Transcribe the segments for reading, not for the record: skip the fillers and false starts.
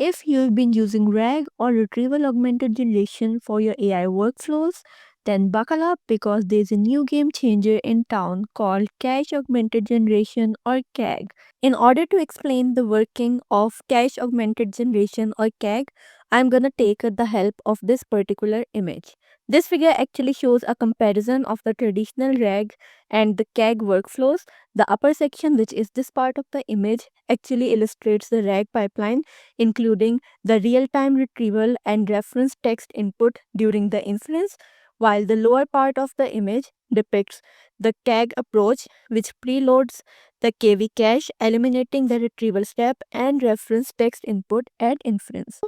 If you've been using RAG or Retrieval Augmented Generation for your AI workflows, then buckle up because there's a new game changer in town called Cache Augmented Generation or CAG. In order to explain the working of Cache Augmented Generation or CAG, I'm gonna take the help of this particular image. This figure actually shows a comparison of the traditional RAG and the CAG workflows. The upper section, which is this part of the image, actually illustrates the RAG pipeline, including the real-time retrieval and reference text input during the inference, while the lower part of the image depicts the CAG approach, which preloads the KV cache, eliminating the retrieval step and reference text input at inference.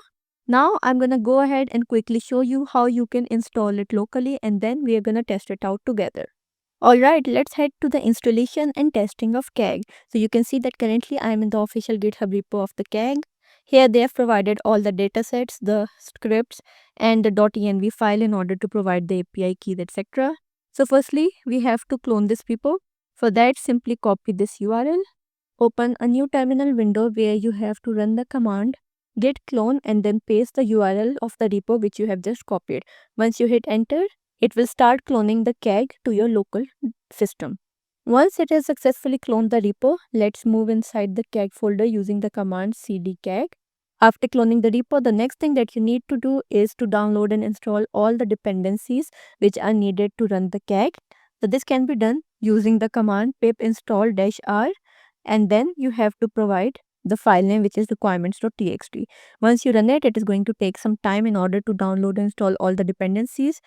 Now I'm gonna go ahead and quickly show you how you can install it locally, and then we are gonna test it out together. Alright, let's head to the installation and testing of CAG. So you can see that currently I am in the official GitHub repo of the CAG. Here they have provided all the datasets, the scripts, and the .env file in order to provide the API keys, etc. So firstly, we have to clone this repo. For that, simply copy this URL, open a new terminal window where you have to run the command git clone and then paste the URL of the repo which you have just copied. Once you hit enter, it will start cloning the CAG to your local system. Once it has successfully cloned the repo, let's move inside the CAG folder using the command cd CAG. After cloning the repo, the next thing that you need to do is to download and install all the dependencies which are needed to run the CAG. So this can be done using the command pip install -r, and then you have to provide the file name which is requirements.txt. Once you run it, it is going to take some time in order to download and install all the dependencies.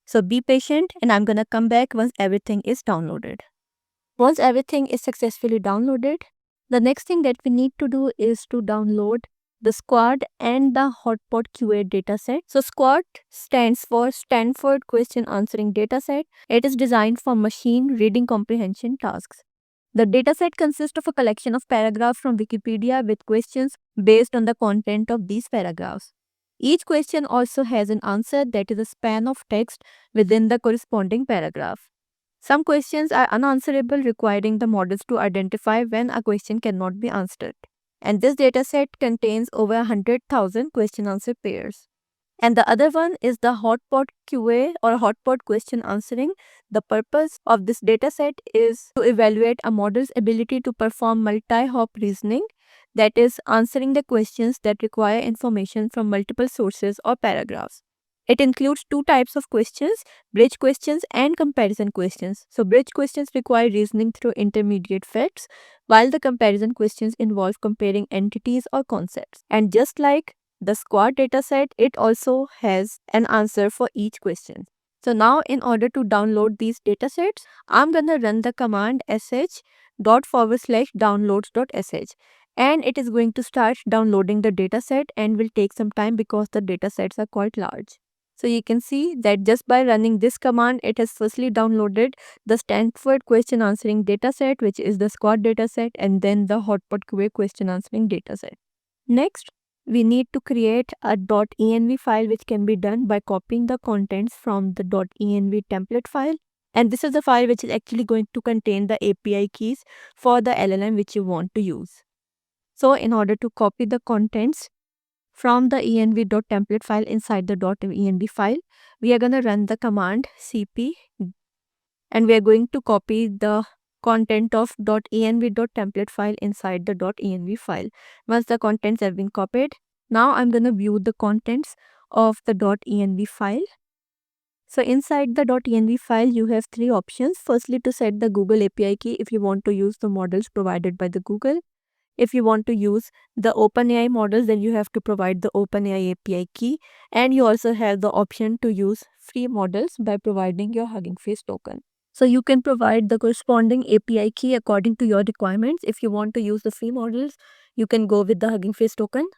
So be patient, and I'm gonna come back once everything is downloaded. Once everything is successfully downloaded, the next thing that we need to do is to download the SQuAD and the Hotpot QA dataset. So SQuAD stands for Stanford Question Answering Dataset. It is designed for machine reading comprehension tasks. The dataset consists of a collection of paragraphs from Wikipedia with questions based on the content of these paragraphs. Each question also has an answer that is a span of text within the corresponding paragraph. Some questions are unanswerable, requiring the models to identify when a question cannot be answered. And this dataset contains over 100,000 question-answer pairs. And the other one is the Hotpot QA or Hotpot question answering. The purpose of this dataset is to evaluate a model's ability to perform multi-hop reasoning, that is, answering the questions that require information from multiple sources or paragraphs. It includes two types of questions, bridge questions and comparison questions. So bridge questions require reasoning through intermediate facts, while the comparison questions involve comparing entities or concepts. And just like the SQuAD dataset, it also has an answer for each question. So now in order to download these datasets, I'm gonna run the command sh./downloads.sh, and it is going to start downloading the dataset and will take some time because the datasets are quite large. So you can see that just by running this command, it has firstly downloaded the Stanford question answering dataset, which is the SQuAD dataset, and then the Hotpot QA question answering dataset. Next, we need to create a .env file, which can be done by copying the contents from the .env template file. And this is the file which is actually going to contain the API keys for the LLM which you want to use. So in order to copy the contents from the env.template file inside the .env file, we are going to run the command cp, and we are going to copy the content of .env.template file inside the .env file. Once the contents have been copied, now I'm going to view the contents of the .env file. So inside the .env file, you have three options. Firstly, to set the Google API key if you want to use the models provided by the Google. If you want to use the OpenAI models, then you have to provide the OpenAI API key. And you also have the option to use free models by providing your Hugging Face token. So you can provide the corresponding API key according to your requirements. If you want to use the free models, you can go with the Hugging Face token.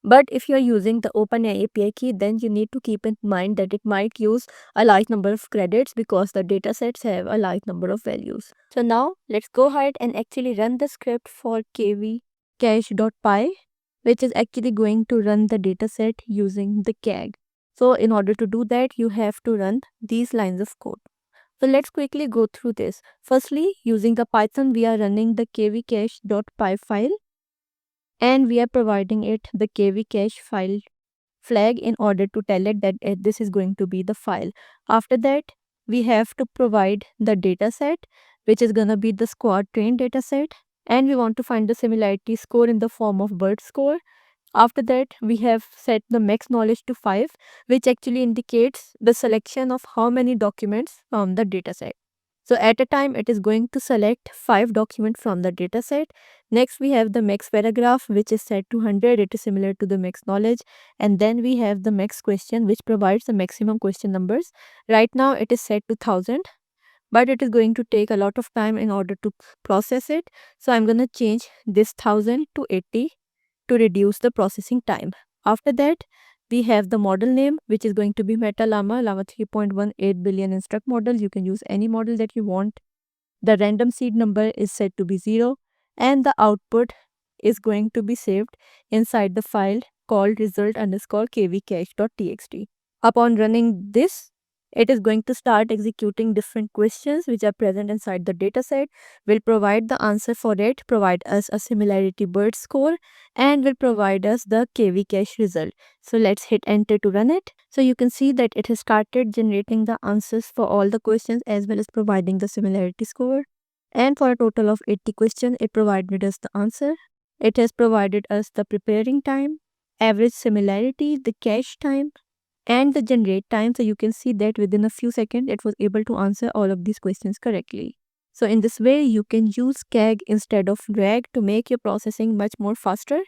But if you are using the OpenAI API key, then you need to keep in mind that it might use a large number of credits because the datasets have a large number of values. So now let's go ahead and actually run the script for kv cache.py, which is actually going to run the dataset using the CAG. So in order to do that, you have to run these lines of code. So let's quickly go through this. Firstly, using the Python, we are running the kv cache.py file. and we are providing it the KV cache file flag in order to tell it that this is going to be the file. After that, we have to provide the data set, which is going to be the squad train data set, and we want to find the similarity score in the form of BERT score. After that, we have set the max knowledge to 5, which actually indicates the selection of how many documents from the dataset. So at a time, it is going to select 5 documents from the dataset. Next, we have the max paragraph, which is set to 100. It is similar to the max knowledge. And then we have the max question, which provides the maximum question numbers. Right now, it is set to 1000, but it is going to take a lot of time in order to process it. So I'm going to change this 1000 to 80 to reduce the processing time. After that, we have the model name, which is going to be Meta Llama 3.18 billion instruct model. You can use any model that you want. The random seed number is set to be 0, and the output is going to be saved inside the file called result underscore kvcache.txt. Upon running this, it is going to start executing different questions which are present inside the dataset, will provide the answer for it, provide us a similarity BERT score, and will provide us the KV cache result. So let's hit enter to run it. So you can see that it has started generating the answers for all the questions as well as providing the similarity score. And for a total of 80 questions, it provided us the answer. It has provided us the preparing time, average similarity, the cache time, and the generate time. So you can see that within a few seconds it was able to answer all of these questions correctly. So in this way you can use KAG instead of RAG to make your processing much more faster,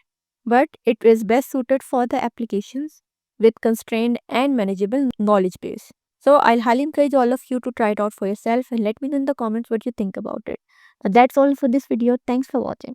but it is best suited for the applications with constrained and manageable knowledge base. So I'll highly encourage all of you to try it out for yourself and let me know in the comments what you think about it. That's all for this video. Thanks for watching.